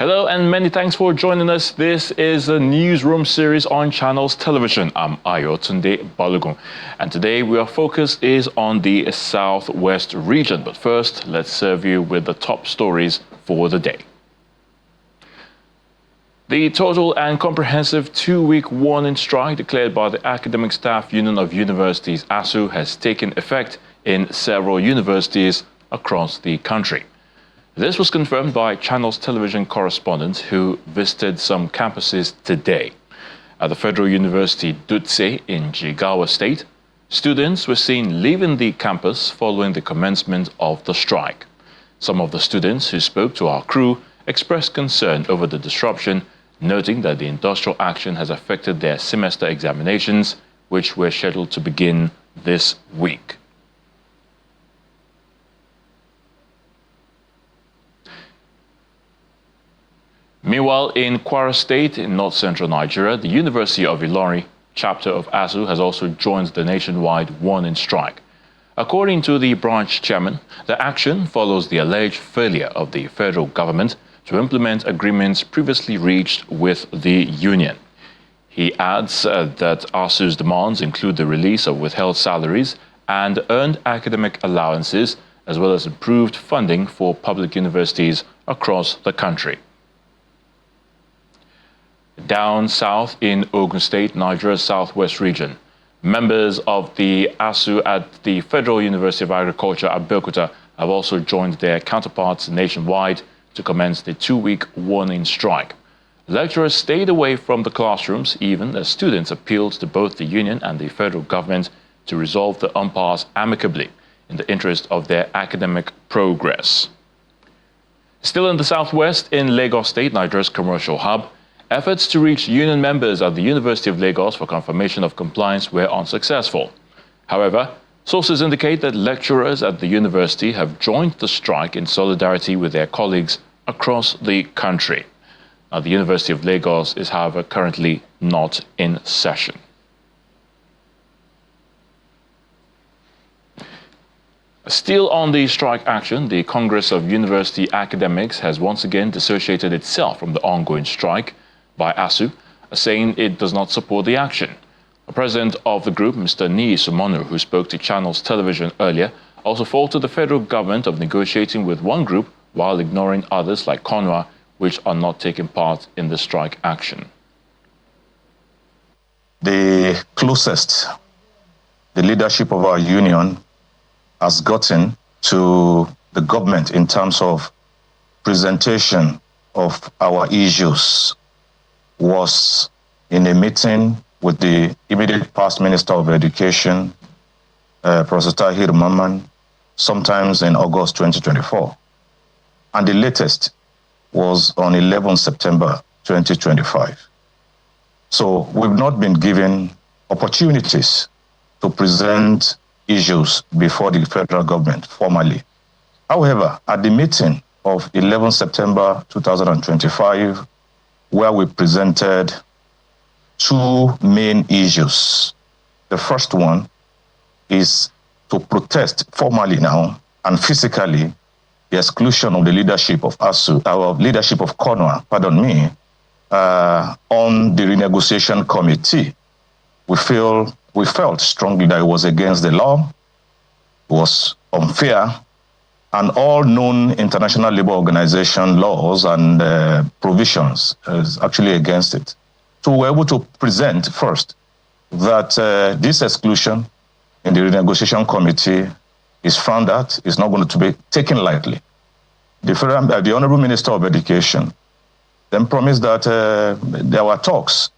Hello and many thanks for joining us. This is a Newsroom series on Channels Television. I'm Oyo State, and today our focus is on the Southwest region. But first, let's serve you with the top stories for the day. The total and comprehensive two-week warning strike declared by the Academic Staff Union of Universities, ASUU, has taken effect in several universities across the country. This was confirmed by Channels Television correspondents who visited some campuses today. At the Federal University Dutse in Oyo State, students were seen leaving the campus following the commencement of the strike. Some of the students who spoke to our crew expressed concern over the disruption, noting that the industrial action has affected their semester examinations, which were scheduled to begin this week. Meanwhile, in Kwara State in north-central Nigeria, the University of Ilorin chapter of ASUU has also joined the nationwide warning strike. According to the branch chairman, the action follows the alleged failure of the federal government to implement agreements previously reached with the union. He adds that ASUU's demands include the release of withheld salaries and earned academic allowances, as well as improved funding for public universities across the country. Down south in Oyo State, Nigeria's southwest region, members of the ASUU at the Federal University of Agriculture at Vacate have also joined their counterparts nationwide to commence the two-week warning strike. Lecturers stayed away from the classrooms even as students appealed to both the union and the federal government to resolve the impasse amicably in the interest of their academic progress. Still in the southwest, in Lagos State, Nigeria's commercial hub, efforts to reach union members at the University of Lagos for confirmation of compliance were unsuccessful. However, sources indicate that lecturers at the university have joined the strike in solidarity with their colleagues across the country. Now, the University of Lagos is, however, currently not in session. Still on the strike action, the Congress of University Academics has once again dissociated itself from the ongoing strike by ASUU, saying it does not support the action. The president of the group, Mr. Newsroom, who spoke to Channels Television earlier, also faulted the federal government of negotiating with one group while ignoring others like CONWA, which are not taking part in the strike action. The closest the leadership of our union has gotten to the government in terms of presentation of our issues was in a meeting with the immediate past Minister of Education, Professor Tahir Mamman, sometimes in August 2024. And the latest was on 11 September 2025. So we've not been given opportunities to present issues before the federal government formally. However, at the meeting of 11 September 2025, where we presented two main issues. The first one is to protest formally now and physically the exclusion of the leadership of ASUU, our leadership of CONWA, on the renegotiation committee. We felt strongly that it was against the law, it was unfair, and all known international labor organization laws and provisions is actually against it. So we were able to present first that this exclusion in the renegotiation committee is frowned at, is not going to be taken lightly. The Honorable Minister of Education then promised that there were talks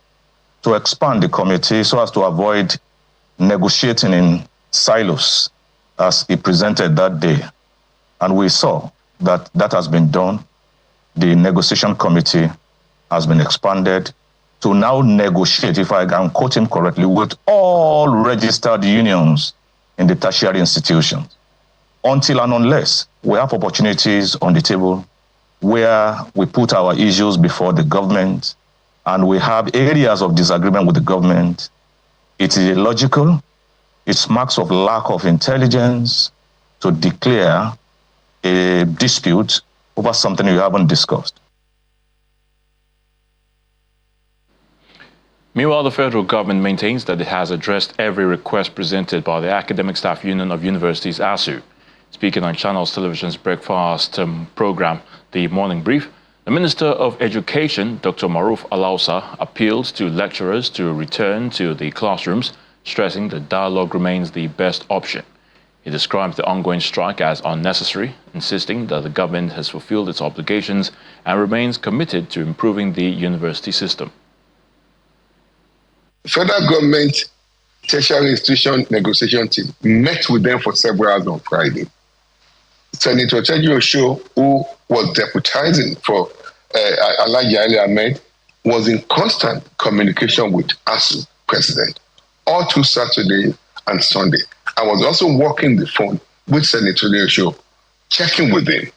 to expand the committee so as to avoid negotiating in silos as he presented that day. And we saw that that has been done. The negotiation committee has been expanded to now negotiate, if I can quote him correctly, with all registered unions in the tertiary institutions. Until and unless we have opportunities on the table where we put our issues before the government and we have areas of disagreement with the government, it is illogical, it's marks of lack of intelligence to declare a dispute over something you haven't discussed. Meanwhile, the federal government maintains that it has addressed every request presented by the Academic Staff Union of Universities, ASUU. Speaking on Channels Television's breakfast program, The Morning Brief, the Minister of Education, Dr. Maruf Alausa, appealed to lecturers to return to the classrooms, stressing that dialogue remains the best option. He described the ongoing strike as unnecessary, insisting that the government has fulfilled its obligations and remains committed to improving the university system. The federal government tertiary institution negotiation team met with them for several hours on Friday. Senator Oyo, who was deputizing for Alhaji Ali Ahmed, was in constant communication with ASUU president all through Saturday and Sunday. I was also working the phone with Senator Oyo, checking with him.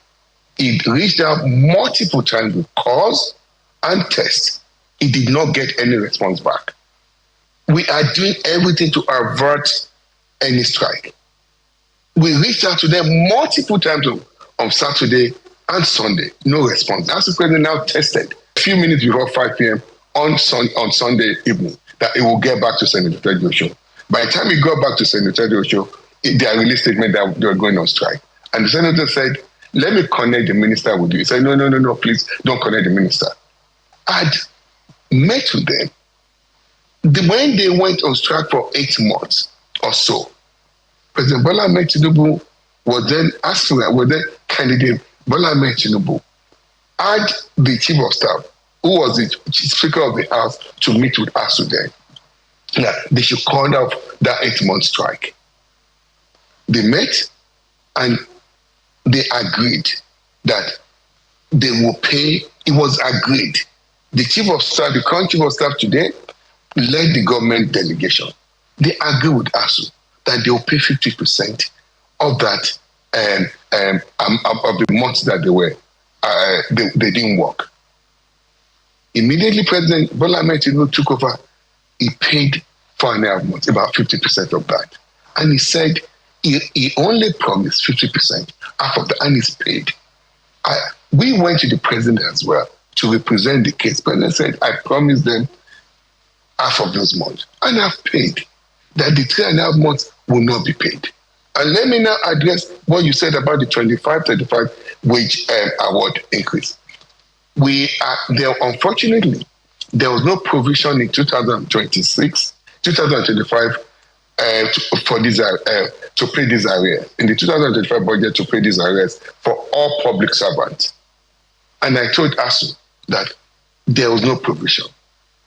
He reached out multiple times with calls and tests. He did not get any response back. We are doing everything to avert any strike. We reached out to them multiple times on Saturday and Sunday. No response. That's the president now tested a few minutes before 5 p.m. on Sunday evening that it will get back to Senator Oyo. By the time he got back to Senator Oyo, they released a statement that they were going on strike. And the senator said, let me connect the minister with you. He said, no, please don't connect the minister. I'd met with them. When they went on strike for 8 months or so, President Bola Ahmed Tinubu was then aspiring, was then candidate Bola Ahmed Tinubu had the chief of staff, who was the speaker of the house, to meet with ASUU then, that they should call off that 8-month strike. They met and they agreed that they will pay. It was agreed. The chief of staff, the current chief of staff today, led the government delegation. They agreed with ASUU that they will pay 50% of that of the months that they didn't work. Immediately, President Bola Ahmed Tinubu took over. He paid 4.5 months, about 50% of that, and he said he only promised 50%, half of that, and he's paid. We went to the president as well to represent the case. The president said, I promised them half of those months, and I've paid. That the 3.5 months will not be paid. And let me now address what you said about the 25-35 wage award increase. Unfortunately, there was no provision in 2025 for this to pay these arrears. In the 2025 budget, to pay these arrears for all public servants. And I told ASUU that there was no provision.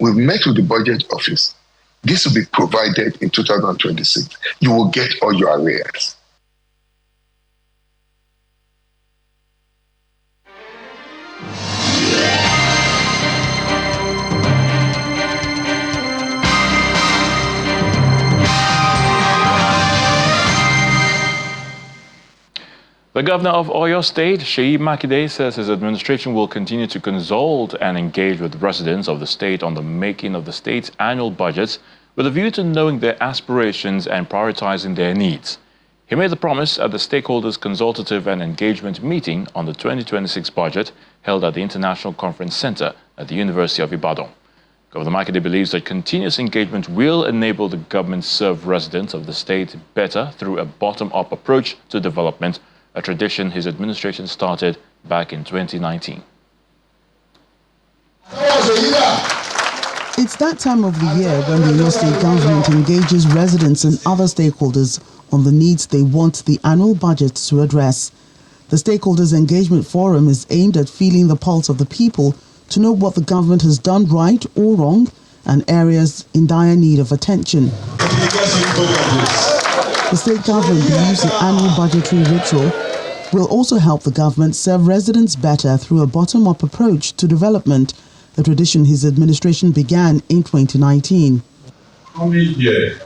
We met with the budget office. This will be provided in 2026. You will get all your arrears. The governor of Oyo State, Seyi Makinde, says his administration will continue to consult and engage with residents of the state on the making of the state's annual budgets with a view to knowing their aspirations and prioritizing their needs. He made the promise at the Stakeholders Consultative and Engagement meeting on the 2026 budget held at the International Conference Center at the University of Ibadan. Governor Makinde believes that continuous engagement will enable the government to serve residents of the state better through a bottom-up approach to development, a tradition his administration started back in 2019. It's that time of the year when the Oyo State government engages residents and other stakeholders on the needs they want the annual budget to address. The Stakeholders Engagement Forum is aimed at feeling the pulse of the people to know what the government has done right or wrong and areas in dire need of attention. The state government believes the annual budgetary ritual will also help the government serve residents better through a bottom-up approach to development, a tradition his administration began in 2019. Coming here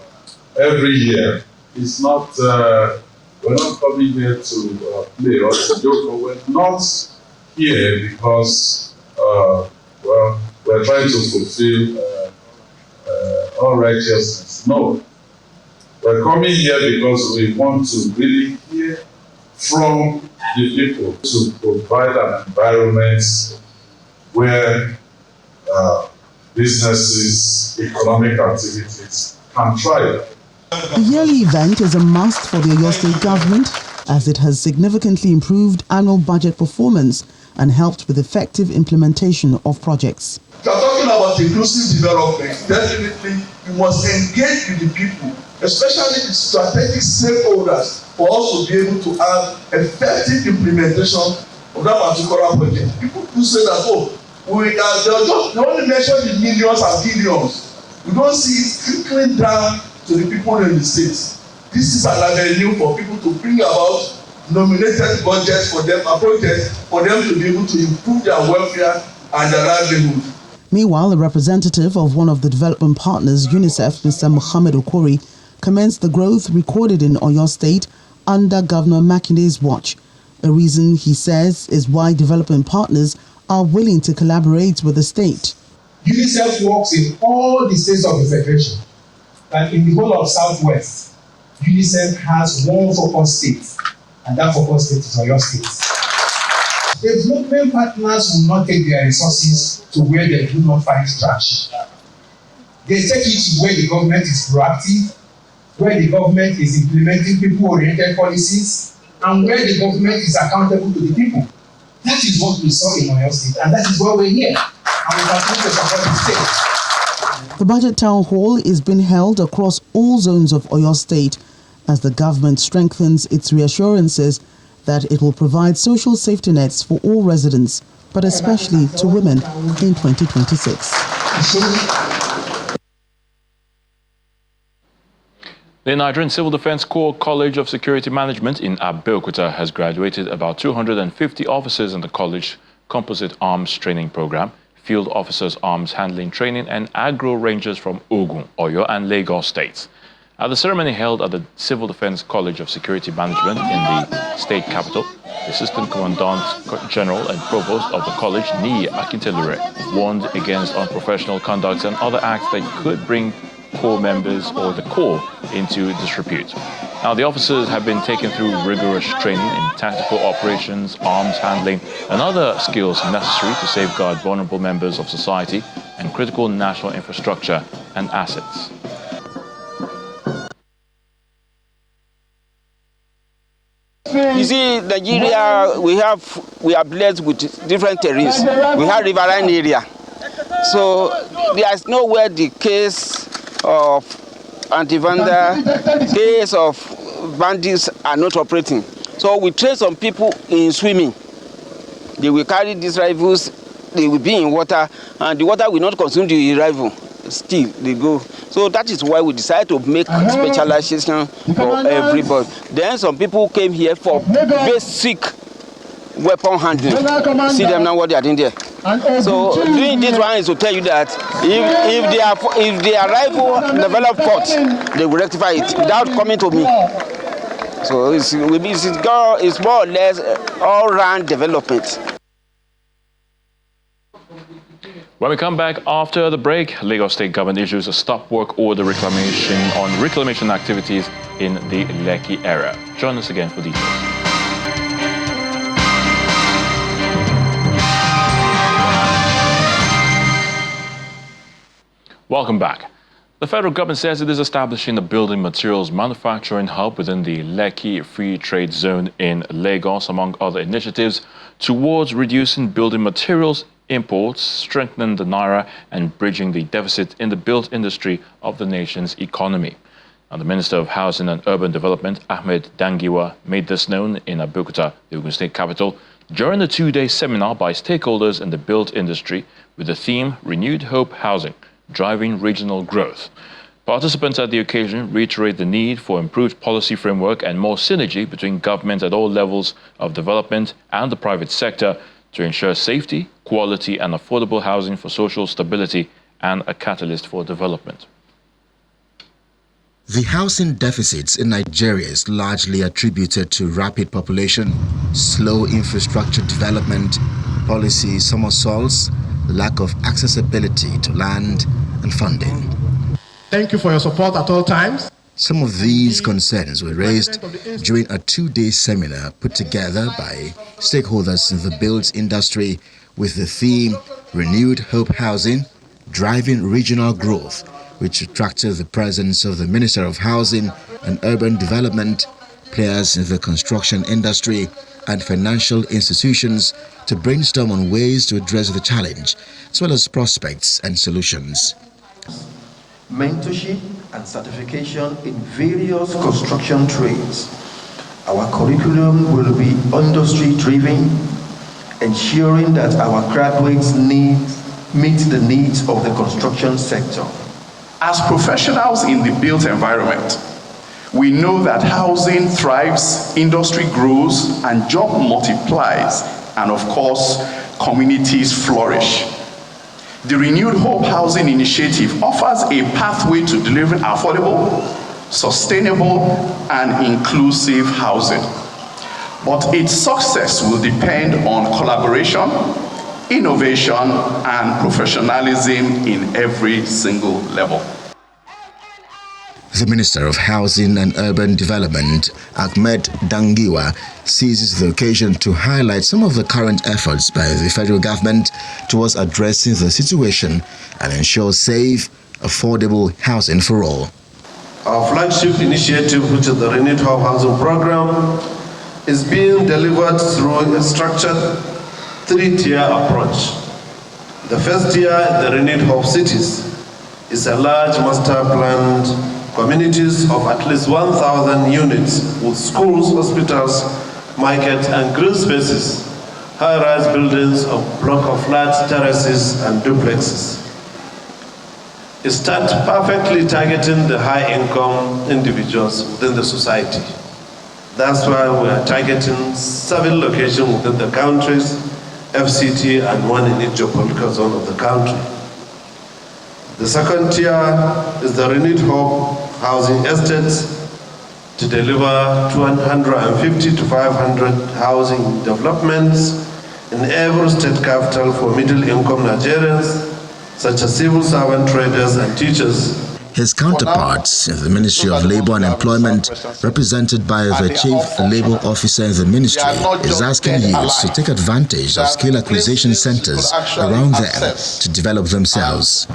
every year is not, we're not coming here to play or to joke, but we're not here because, we're trying to fulfill all righteousness. No. We're coming here because we want to really hear from the people to provide an environment where businesses economic activities can thrive. The yearly event is a must for the Oyo State government as it has significantly improved annual budget performance and helped with effective implementation of projects. If you are talking about inclusive development, definitely you must engage with the people, especially the strategic stakeholders, for us to be able to have effective implementation of that particular project. People do say that, they only mention the millions and billions. We don't see it trickling down to the people in the state. This is an avenue for people to bring about nominated budgets for them, a project for them to be able to improve their welfare and their livelihood. Meanwhile, a representative of one of the development partners, UNICEF, Mr. Mohammed Okori, commends the growth recorded in Oyo State under Governor Makinde's watch. A reason, he says, is why development partners are willing to collaborate with the state. UNICEF works in all the states of the Federation, and in the whole of Southwest, UNICEF has one focus state, and that focus state is Oyo State. Development partners will not take their resources to where they do not find traction. They take it to where the government is proactive, where the government is implementing people-oriented policies, and where the government is accountable to the people. That is what we saw in Oyo State, and that is why we're here. And we continue to support the state. The budget town hall is being held across all zones of Oyo State as the government strengthens its reassurances that it will provide social safety nets for all residents, but especially to women in 2026. The Nigerian Civil Defense Corps College of Security Management in Abeokuta has graduated about 250 officers in the college Composite Arms Training Program, Field Officers Arms Handling Training, and Agro Rangers from Ogun, Oyo, and Lagos states. At the ceremony held at the Civil Defense College of Security Management in the state capital, the Assistant Commandant General and Provost of the college, Niyi Akintelure, warned against unprofessional conduct and other acts that could bring Corps members or the Corps into disrepute. Now, the officers have been taken through rigorous training in tactical operations, arms handling, and other skills necessary to safeguard vulnerable members of society and critical national infrastructure and assets. You see, Nigeria, we are blessed with different terrains. We have riverine area, so there is nowhere the case of anti-vandal, case of bandits are not operating. So we train some people in swimming. They will carry these rifles, they will be in water, and the water will not consume the rifle. Still, they go. So that is why we decided to make specialization for everybody. Then some people came here for basic weapon handling. See them now what they are doing there. So doing this one is to tell you that if their rifle develop fault, they will rectify it without coming to me. So it's more or less all-round development. When we come back after the break, Lagos State government issues a stop work order reclamation activities in the Lekki area. Join us again for details. Welcome back. The federal government says it is establishing a building materials manufacturing hub within the Lekki Free Trade Zone in Lagos, among other initiatives, towards reducing building materials imports, strengthening the naira, and bridging the deficit in the built industry of the nation's economy. Now, the Minister of Housing and Urban Development, Ahmed Dangiwa, made this known in Abeokuta, the Ogun State capital, during a two-day seminar by stakeholders in the built industry with the theme Renewed Hope Housing, Driving Regional Growth. Participants at the occasion reiterate the need for improved policy framework and more synergy between government at all levels of development and the private sector to ensure safety, quality, and affordable housing for social stability and a catalyst for development. The housing deficits in Nigeria is largely attributed to rapid population, slow infrastructure development, policy somersaults, lack of accessibility to land and funding. Thank you for your support at all times. Some of these concerns were raised during a two-day seminar put together by stakeholders in the built industry with the theme Renewed Hope Housing, driving regional growth, which attracted the presence of the Minister of Housing and Urban Development, players in the construction industry, and financial institutions to brainstorm on ways to address the challenge, as well as prospects and solutions. Mentorship and certification in various construction trades. Our curriculum will be industry-driven, ensuring that our graduates meet the needs of the construction sector. As professionals in the built environment, we know that housing thrives, industry grows, and job multiplies, and of course, communities flourish. The Renewed Hope Housing Initiative offers a pathway to delivering affordable, sustainable, and inclusive housing. But its success will depend on collaboration, innovation, and professionalism in every single level. The Minister of Housing and Urban Development, Ahmed Dangiwa, seizes the occasion to highlight some of the current efforts by the federal government towards addressing the situation and ensure safe, affordable housing for all. Our flagship initiative, which is the Renewed Hope Housing Program, is being delivered through a structured three-tier approach. The first tier, the Renewed Hope Cities, is a large master-planned communities of at least 1,000 units with schools, hospitals, markets, and green spaces, high-rise buildings, a block of flats, terraces, and duplexes. It starts perfectly targeting the high-income individuals within the society. That's why we are targeting 7 locations within the countries, FCT, and 1 in each geopolitical zone of the country. The second tier is the Renewed Hope Housing Estates to deliver 250 to 500 housing developments in every state capital for middle-income Nigerians, such as civil servant, traders, and teachers. His counterparts in the Ministry of Labour and Employment, represented by the Chief Labour Officer in the ministry, is asking youths to take advantage of skill acquisition centres around them to develop themselves.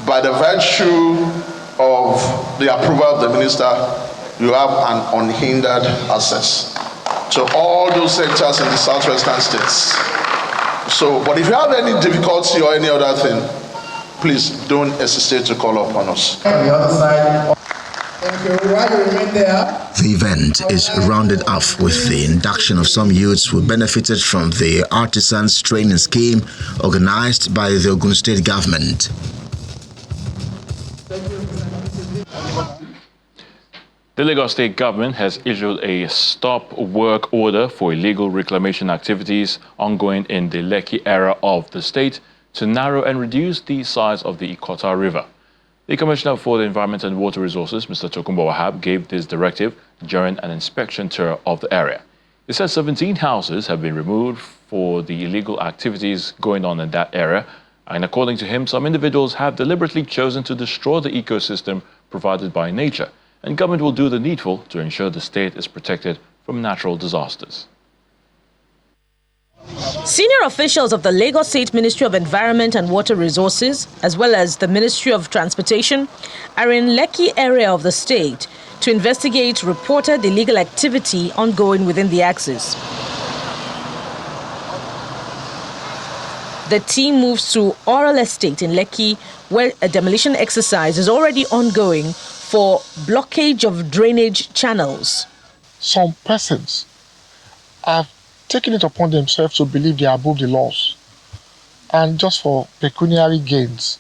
By the virtue of the approval of the minister, you have an unhindered access to all those sectors in the southwestern states. So, but if you have any difficulty or any other thing, please don't hesitate to call upon us. On the other side. Thank you. While you remain there. The event is rounded off with the induction of some youths who benefited from the Artisans Training Scheme organized by the Oyo State government. The Lagos State government has issued a stop work order for illegal reclamation activities ongoing in the Lekki area of the state to narrow and reduce the size of the Ikota River. The Commissioner for the Environment and Water Resources, Mr. Tokunbo Wahab, gave this directive during an inspection tour of the area. He said 17 houses have been removed for the illegal activities going on in that area, and according to him, some individuals have deliberately chosen to destroy the ecosystem provided by nature, and government will do the needful to ensure the state is protected from natural disasters. Senior officials of the Lagos State Ministry of Environment and Water Resources, as well as the Ministry of Transportation, are in Lekki area of the state to investigate reported illegal activity ongoing within the axis. The team moves to Oyo State in Lekki, where a demolition exercise is already ongoing for blockage of drainage channels. Some persons have taken it upon themselves to believe they are above the laws, and just for pecuniary gains,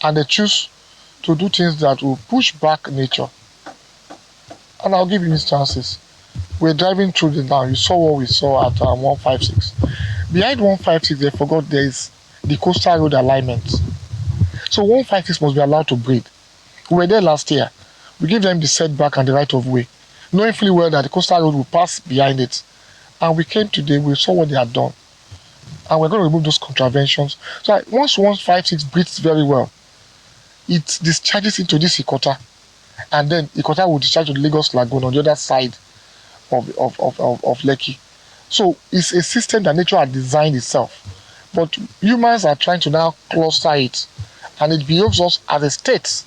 and they choose to do things that will push back nature. And I'll give you instances. We're driving through the town. You saw what we saw at 156. Behind 156, they forgot there is the coastal road alignment. So 156 must be allowed to breathe. We were there last year. We gave them the setback and the right of way, knowing fully well that the coastal road will pass behind it. And we came today, we saw what they had done. And we're going to remove those contraventions. So once 156 breathes very well, it discharges into this Ikota. And then Ikota will discharge to the Lagos Lagoon on the other side of Lekki. So it's a system that nature had designed itself. But humans are trying to now cluster it and it behoves us as a state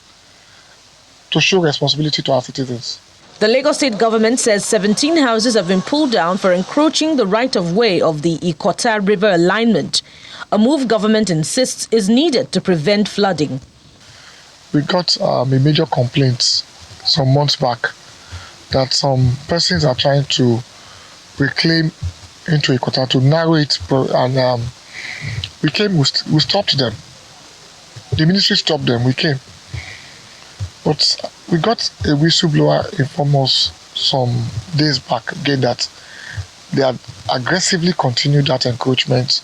to show responsibility to our citizens. The Lagos State government says 17 houses have been pulled down for encroaching the right-of-way of the Ikota River alignment, a move government insists is needed to prevent flooding. We got a major complaint some months back that some persons are trying to reclaim into Ikota to narrow it, and we stopped them. The ministry stopped them, we came. But we got a whistleblower inform us some days back again that they had aggressively continued that encroachment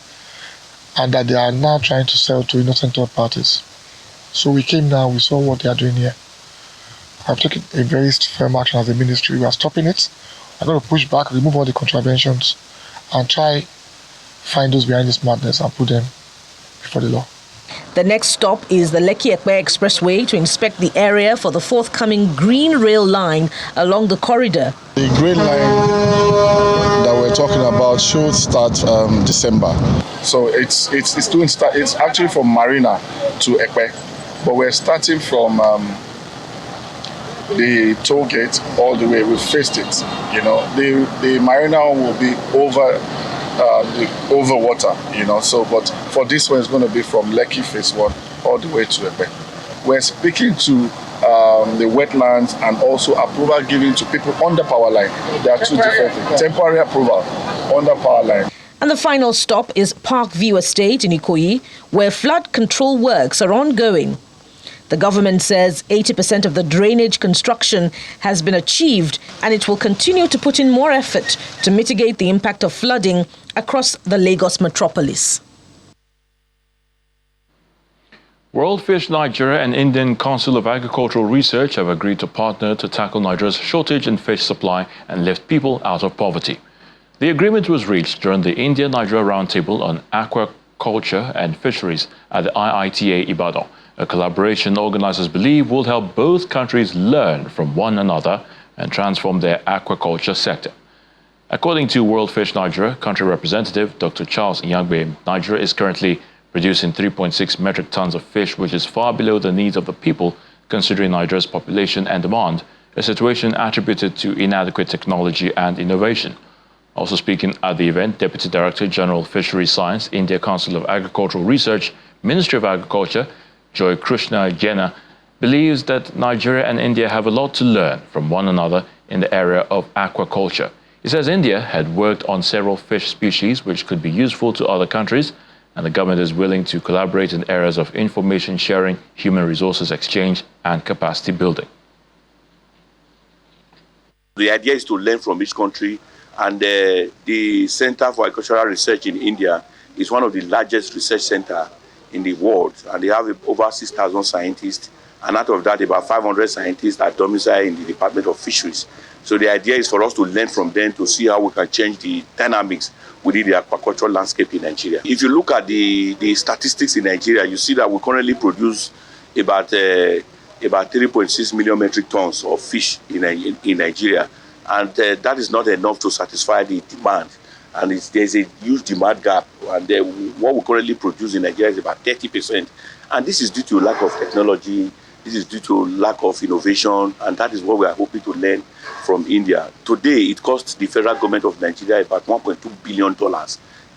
and that they are now trying to sell to innocent third parties. So we came now, we saw what they are doing here. I've taken a very firm action as a ministry. We are stopping it. I'm going to push back, remove all the contraventions, and try find those behind this madness and put them before the law. The next stop is the Lekki-Ekpe Expressway to inspect the area for the forthcoming green rail line along the corridor. The green line that we're talking about should start December. So it's actually from Marina to Ekpe, but we're starting from the toll gate all the way. We've faced it. You know, the Marina will be over water, you know. So, but for this one, it's going to be from Lekki Phase 1 all the way to Ekpe. We're speaking to the wetlands and also approval given to people on the power line. There are two different things. Temporary approval on the power line. And the final stop is Parkview Estate in Ikoyi, where flood control works are ongoing. The government says 80% of the drainage construction has been achieved, and it will continue to put in more effort to mitigate the impact of flooding across the Lagos metropolis. World Fish Nigeria and Indian Council of Agricultural Research have agreed to partner to tackle Nigeria's shortage in fish supply and lift people out of poverty. The agreement was reached during the India-Nigeria Roundtable on Aquaculture and Fisheries at the IITA Ibadan, a collaboration organizers believe will help both countries learn from one another and transform their aquaculture sector. According to World Fish Nigeria country representative Dr. Charles Nyangbe, Nigeria is currently producing 3.6 metric tons of fish, which is far below the needs of the people, considering Nigeria's population and demand, a situation attributed to inadequate technology and innovation. Also speaking at the event, Deputy Director General Fisheries Science, India Council of Agricultural Research, Ministry of Agriculture, Joy Krishna Jena, believes that Nigeria and India have a lot to learn from one another in the area of aquaculture. He says India had worked on several fish species which could be useful to other countries, and the government is willing to collaborate in areas of information sharing, human resources exchange, and capacity building. The idea is to learn from each country, and the Center for Agricultural Research in India is one of the largest research centers in the world, and they have over 6,000 scientists, and out of that about 500 scientists are domiciled in the Department of Fisheries. So the idea is for us to learn from them to see how we can change the dynamics within the aquaculture landscape in Nigeria. If you look at the statistics in Nigeria, you see that we currently produce about 3.6 million metric tons of fish in Nigeria, and that is not enough to satisfy the demand. And there's a huge demand gap, and what we currently produce in Nigeria is about 30%. And this is due to lack of technology, this is due to lack of innovation, and that is what we are hoping to learn from India. Today, it costs the federal government of Nigeria about $1.2 billion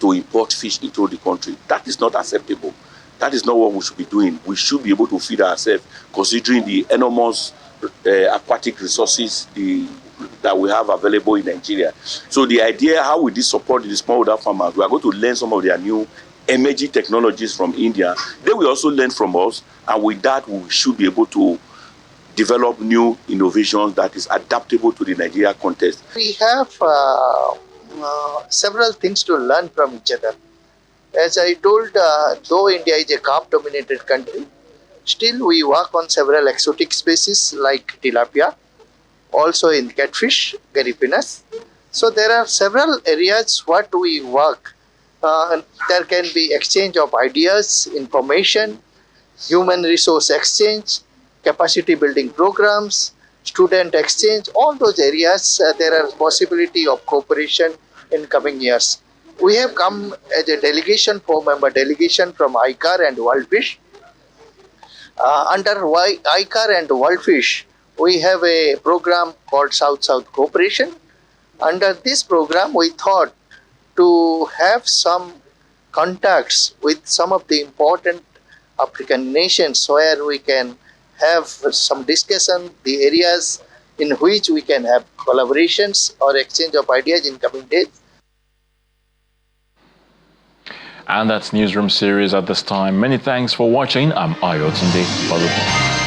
to import fish into the country. That is not acceptable. That is not what we should be doing. We should be able to feed ourselves, considering the enormous aquatic resources that we have available in Nigeria. So the idea, how we support the smallholder farmers, we are going to learn some of their new emerging technologies from India. They will also learn from us, and with that, we should be able to develop new innovations that is adaptable to the Nigeria context. We have several things to learn from each other. As I told, though India is a carp-dominated country, still we work on several exotic species like tilapia, also in catfish, garipinas. So there are several areas what we work. There can be exchange of ideas, information, human resource exchange, capacity building programs, student exchange, all those areas there are possibility of cooperation in coming years. We have come as a delegation, 4-member delegation from ICAR and World Fish. Under ICAR and World Fish, we have a program called South-South Cooperation. Under this program, we thought to have some contacts with some of the important African nations where we can have some discussion, the areas in which we can have collaborations or exchange of ideas in coming days. And that's Newsroom series at this time. Many thanks for watching. I'm Oyo State.